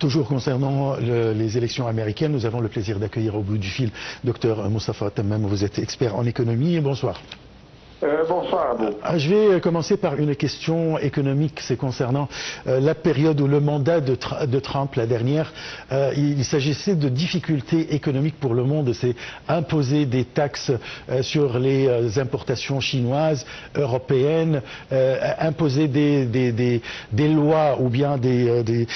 Toujours concernant les élections américaines, nous avons le plaisir d'accueillir au bout du fil Dr Moustapha Tammam. Vous êtes expert en économie. Bonsoir. Bonsoir à vous. Je vais commencer par une question économique. C'est concernant la période où le mandat de Trump, la dernière, il s'agissait de difficultés économiques pour le monde. C'est imposer des taxes sur les importations chinoises, européennes, imposer des lois ou bien des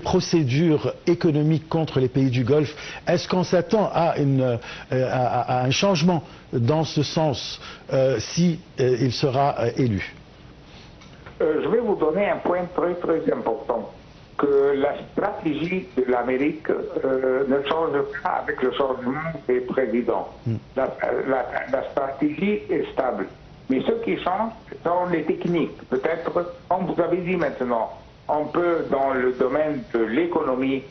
procédures économiques contre les pays du Golfe. Est-ce qu'on s'attend à un changement dans ce sens si il sera élu? Je vais vous donner un point très important, que la stratégie de l'Amérique ne change pas avec le changement des présidents. La stratégie est stable. Mais ce qui change sont les techniques. Peut-être, comme vous avez dit maintenant, on peut, dans le domaine de l'économie,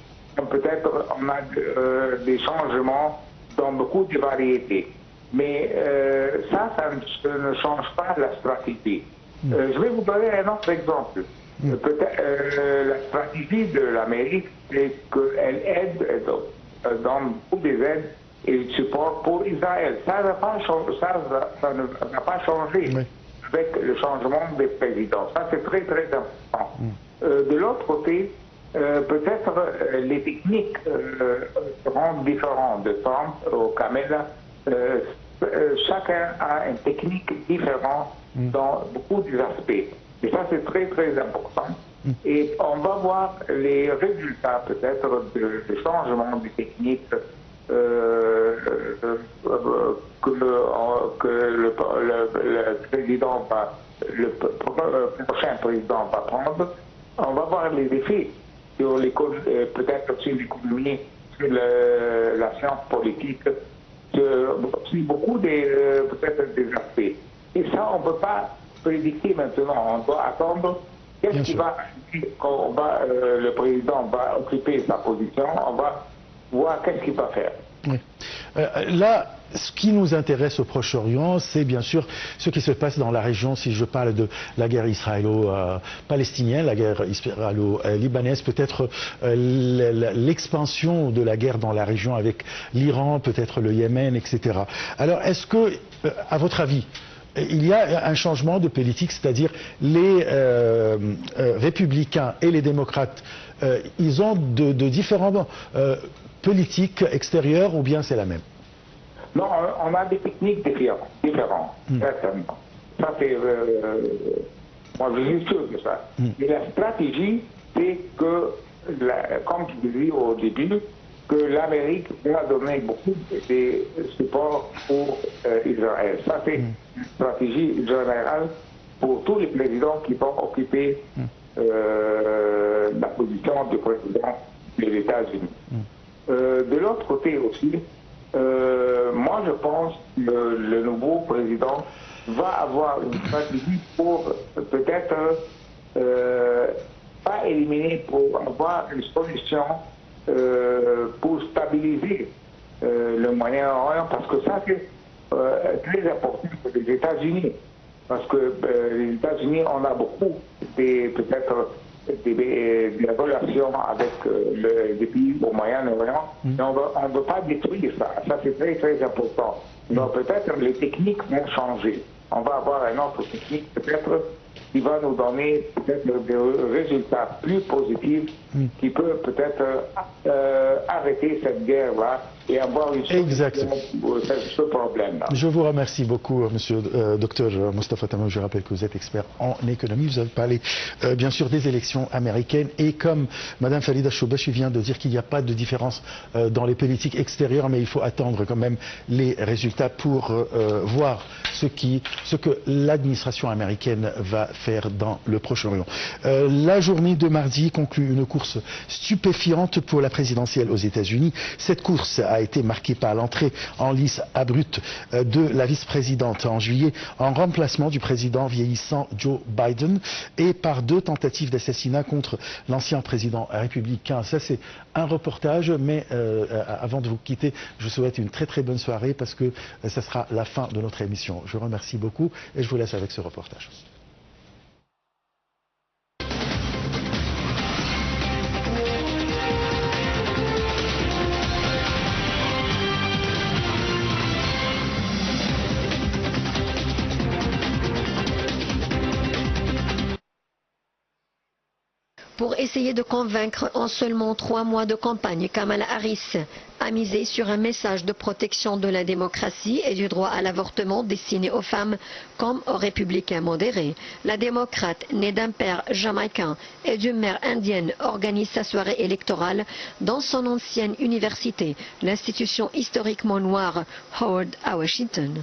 peut-être on a des changements dans beaucoup de variétés. Mais ça ne change pas la stratégie. Je vais vous donner un autre exemple. La stratégie de l'Amérique, c'est qu'elle aide, donne beaucoup des aides et du support pour Israël. Ça n'a pas changé avec le changement des présidents. Ça, c'est très important. De l'autre côté, peut-être les techniques seront différentes de Trump au Kamala. Chacun a une technique différente dans beaucoup d'aspects. Et ça, c'est très important. Et on va voir les résultats, peut-être, du changement des techniques que le président le prochain président va prendre. On va voir les effets sur peut-être sur l'économie, sur la science politique, sur beaucoup peut-être des aspects. Et ça, on ne peut pas prédicter maintenant. On doit attendre qu'est-ce qui va, quand le président va occuper sa position, on va voir qu'est-ce qu'il va faire. Oui. Là, ce qui nous intéresse au Proche-Orient, c'est bien sûr ce qui se passe dans la région. Si je parle de la guerre israélo-palestinienne, la guerre israélo-libanaise, peut-être l'expansion de la guerre dans la région avec l'Iran, peut-être le Yémen, etc. Alors, est-ce que, à votre avis, il y a un changement de politique, c'est-à-dire les républicains et les démocrates, ils ont de différentes politiques extérieures ou bien c'est la même? Non, on a des techniques différentes, certainement. Ça, c'est... moi, je suis sûr de ça. Mais la stratégie, c'est que, comme je l'ai dit au début, que l'Amérique va donner beaucoup de support pour Israël. Ça, c'est une stratégie générale pour tous les présidents qui vont occuper la position du président des États-Unis. De l'autre côté aussi, moi je pense que le nouveau président va avoir une stratégie pour peut-être pas éliminer, pour avoir une solution pour stabiliser le Moyen-Orient, parce que ça c'est très important pour les États-Unis, parce que les États-Unis, on a beaucoup peut-être des relations avec les pays au Moyen-Orient, mais on ne veut pas détruire ça. Ça, c'est très important. Donc, peut-être les techniques vont changer. On va avoir une autre technique, peut-être, qui va nous donner peut-être des résultats plus positifs, qui peut peut-être arrêter cette guerre-là et avoir une solution pour ce problème-là. Je vous remercie beaucoup, monsieur docteur Moustapha Tammam. Je rappelle que vous êtes expert en économie. Vous avez parlé bien sûr des élections américaines et comme madame Farida Choubachi vient de dire qu'il n'y a pas de différence dans les politiques extérieures, mais il faut attendre quand même les résultats pour voir ce que l'administration américaine va faire dans le Proche-Orient. La journée de mardi conclut une course stupéfiante pour la présidentielle aux États-Unis. Cette course a été marquée par l'entrée en lice abrupte de la vice-présidente en juillet en remplacement du président vieillissant Joe Biden et par 2 tentatives d'assassinat contre l'ancien président républicain. Ça, c'est un reportage, mais avant de vous quitter, je vous souhaite une très bonne soirée parce que ça sera la fin de notre émission. Je vous remercie beaucoup et je vous laisse avec ce reportage. Pour essayer de convaincre en seulement 3 mois de campagne, Kamala Harris a misé sur un message de protection de la démocratie et du droit à l'avortement destiné aux femmes comme aux républicains modérés. La démocrate, née d'un père jamaïcain et d'une mère indienne, organise sa soirée électorale dans son ancienne université, l'institution historiquement noire Howard à Washington.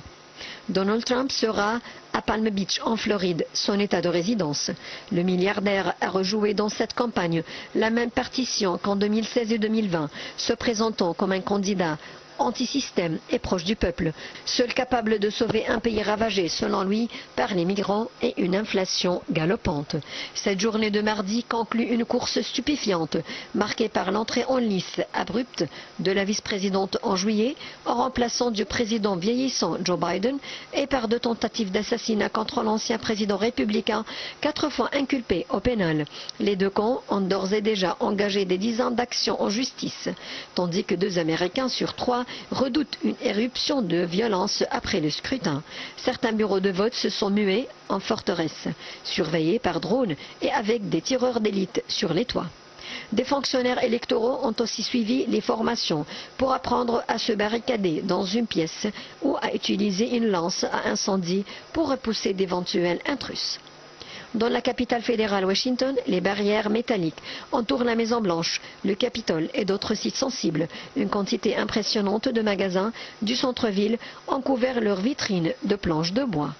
Donald Trump sera à Palm Beach, en Floride, son état de résidence. Le milliardaire a rejoué dans cette campagne la même partition qu'en 2016 et 2020, se présentant comme un candidat anti-système et proche du peuple, seul capable de sauver un pays ravagé, selon lui, par les migrants et une inflation galopante. Cette journée de mardi conclut une course stupéfiante, marquée par l'entrée en lice abrupte de la vice-présidente en juillet, en remplaçant du président vieillissant Joe Biden, et par 2 tentatives d'assassinat contre l'ancien président républicain, 4 fois inculpé au pénal. Les 2 camps ont d'ores et déjà engagé des dizaines d'actions en justice, tandis que 2 Américains sur 3 redoutent une éruption de violence après le scrutin. Certains bureaux de vote se sont mués en forteresse, surveillés par drones et avec des tireurs d'élite sur les toits. Des fonctionnaires électoraux ont aussi suivi les formations pour apprendre à se barricader dans une pièce ou à utiliser une lance à incendie pour repousser d'éventuels intrus. Dans la capitale fédérale Washington, les barrières métalliques entourent la Maison-Blanche, le Capitole et d'autres sites sensibles. Une quantité impressionnante de magasins du centre-ville ont couvert leurs vitrines de planches de bois.